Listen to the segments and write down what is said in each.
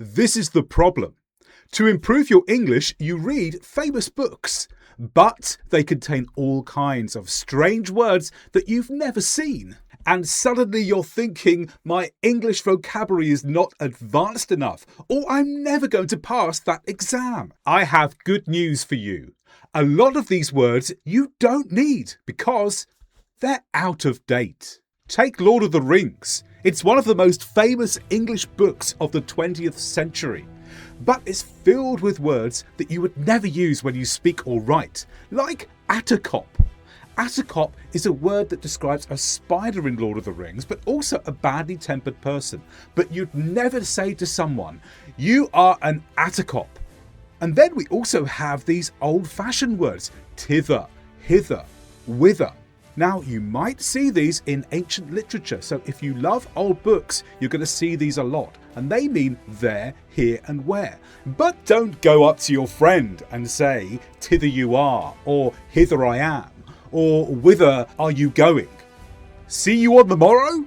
This is the problem. To improve your English, you read famous books, but they contain all kinds of strange words that you've never seen. And suddenly you're thinking, my English vocabulary is not advanced enough, or I'm never going to pass that exam. I have good news for you. A lot of these words you don't need because they're out of date. Take Lord of the Rings. It's one of the most famous English books of the 20th century. But it's filled with words that you would never use when you speak or write, like attercop. Attercop is a word that describes a spider in Lord of the Rings, but also a badly tempered person. But you'd never say to someone, "You are an attercop." And then we also have these old-fashioned words, tither, hither, whither. Now, you might see these in ancient literature, so if you love old books, you're going to see these a lot, and they mean there, here, and where. But don't go up to your friend and say, "Tither you are," or "Hither I am," or "Whither are you going?" See you on the morrow?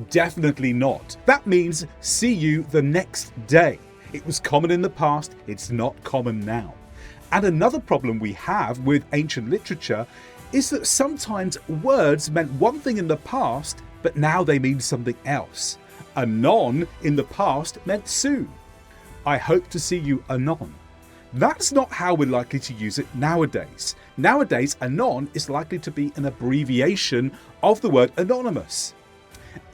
Definitely not. That means see you the next day. It was common in the past, it's not common now. And another problem we have with ancient literature is that sometimes words meant one thing in the past, but now they mean something else. Anon in the past meant soon. I hope to see you anon. That's not how we're likely to use it nowadays. Nowadays, anon is likely to be an abbreviation of the word anonymous.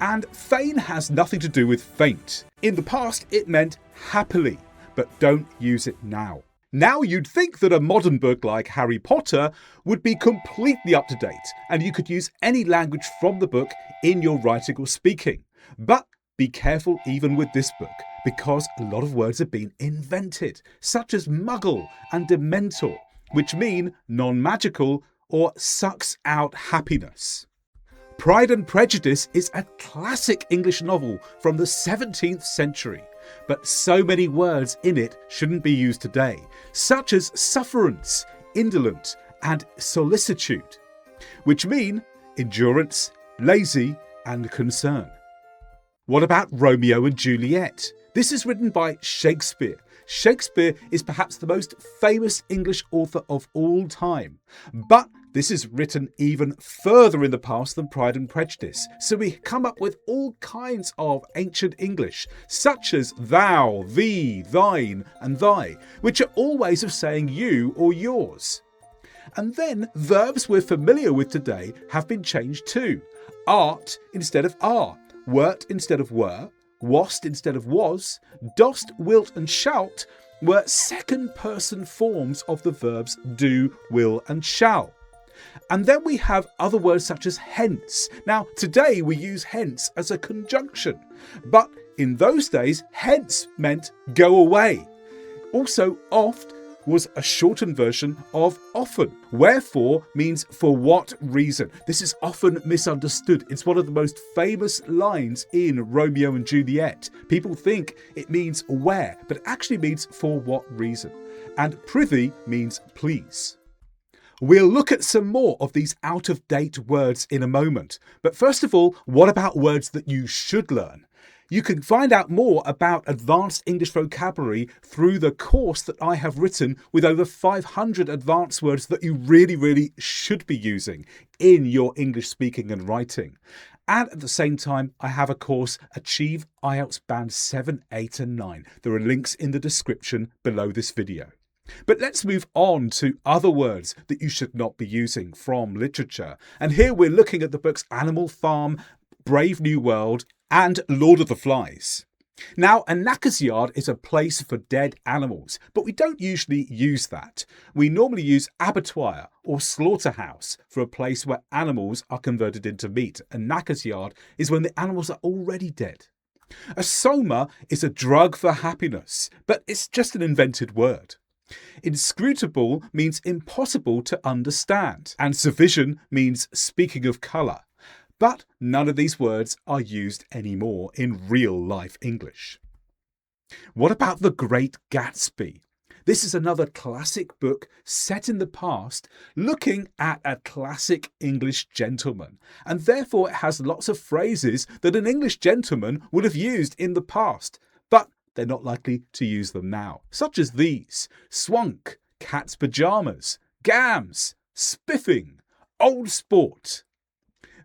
And feign has nothing to do with faint. In the past, it meant happily, but don't use it now. Now you'd think that a modern book like Harry Potter would be completely up to date and you could use any language from the book in your writing or speaking. But be careful even with this book because a lot of words have been invented, such as muggle and dementor, which mean non-magical or sucks out happiness. Pride and Prejudice is a classic English novel from the 17th century. But so many words in it shouldn't be used today, such as sufferance, indolent, and solicitude, which mean endurance, lazy, and concern. What about Romeo and Juliet? This is written by Shakespeare. Shakespeare is perhaps the most famous English author of all time, but this is written even further in the past than Pride and Prejudice, so we come up with all kinds of ancient English, such as thou, thee, thine, and thy, which are all ways of saying you or yours. And then verbs we're familiar with today have been changed too. Art instead of are, wert instead of were, wast instead of was, dost, wilt, and shalt were second-person forms of the verbs do, will, and shall. And then we have other words such as hence. Now, today we use hence as a conjunction, but in those days, hence meant go away. Also, oft was a shortened version of often. Wherefore means for what reason. This is often misunderstood. It's one of the most famous lines in Romeo and Juliet. People think it means where, but it actually means for what reason. And prithee means please. We'll look at some more of these out-of-date words in a moment. But first of all, what about words that you should learn? You can find out more about advanced English vocabulary through the course that I have written with over 500 advanced words that you really should be using in your English speaking and writing. And at the same time, I have a course, Achieve IELTS Band 7, 8 and 9. There are links in the description below this video. But let's move on to other words that you should not be using from literature. And here we're looking at the books Animal Farm, Brave New World, and Lord of the Flies. Now, a knacker's yard is a place for dead animals, but we don't usually use that. We normally use abattoir or slaughterhouse for a place where animals are converted into meat. A knacker's yard is when the animals are already dead. A soma is a drug for happiness, but it's just an invented word. Inscrutable means impossible to understand, and sufficient means speaking of colour. But none of these words are used anymore in real-life English. What about The Great Gatsby? This is another classic book set in the past, looking at a classic English gentleman, and therefore it has lots of phrases that an English gentleman would have used in the past. But they're not likely to use them now, such as these: swunk, cat's pyjamas, gams, spiffing, old sport.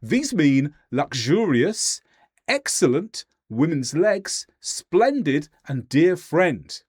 These mean luxurious, excellent, women's legs, splendid, and dear friend.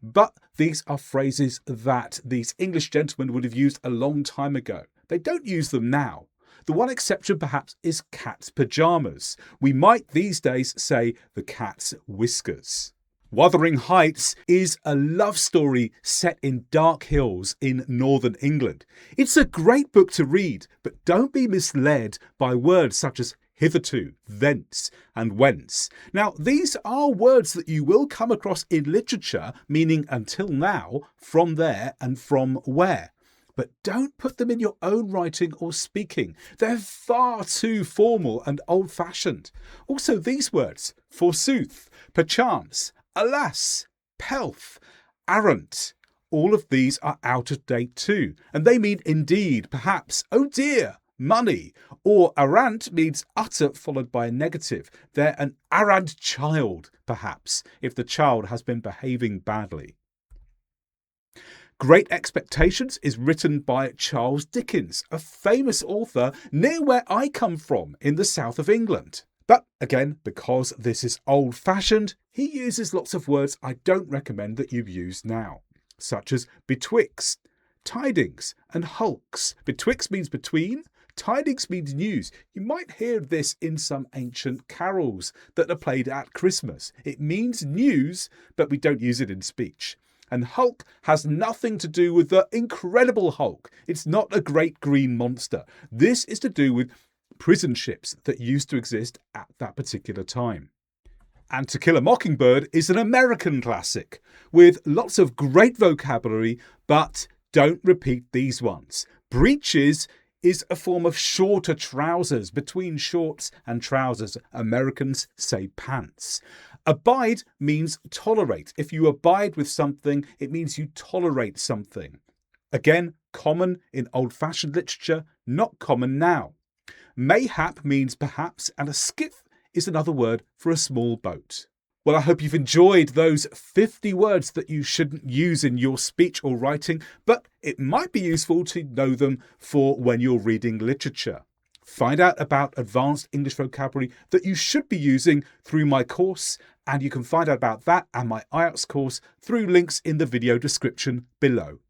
But these are phrases that these English gentlemen would have used a long time ago. They don't use them now. The one exception perhaps is cat's pyjamas. We might these days say the cat's whiskers. Wuthering Heights is a love story set in dark hills in northern England. It's a great book to read, but don't be misled by words such as hitherto, thence, and whence. Now, these are words that you will come across in literature, meaning until now, from there, and from where. But don't put them in your own writing or speaking. They're far too formal and old-fashioned. Also, these words: forsooth, perchance, alas, pelf, arrant. All of these are out of date too, and they mean indeed, perhaps, oh dear, money, or arrant means utter followed by a negative. They're an arrant child, perhaps, if the child has been behaving badly. Great Expectations is written by Charles Dickens, a famous author near where I come from in the south of England. But again, because this is old-fashioned, he uses lots of words I don't recommend that you use now, such as betwixt, tidings, and hulks. Betwixt means between, tidings means news. You might hear this in some ancient carols that are played at Christmas. It means news, but we don't use it in speech. And Hulk has nothing to do with the Incredible Hulk. It's not a great green monster. This is to do with prison ships that used to exist at that particular time. And To Kill a Mockingbird is an American classic with lots of great vocabulary, but don't repeat these ones. Breeches is a form of shorter trousers. Between shorts and trousers, Americans say pants. Abide means tolerate. If you abide with something, it means you tolerate something. Again, common in old-fashioned literature, not common now. Mayhap means perhaps, and a skiff is another word for a small boat. Well, I hope you've enjoyed those 50 words that you shouldn't use in your speech or writing, but it might be useful to know them for when you're reading literature. Find out about advanced English vocabulary that you should be using through my course, and you can find out about that and my IELTS course through links in the video description below.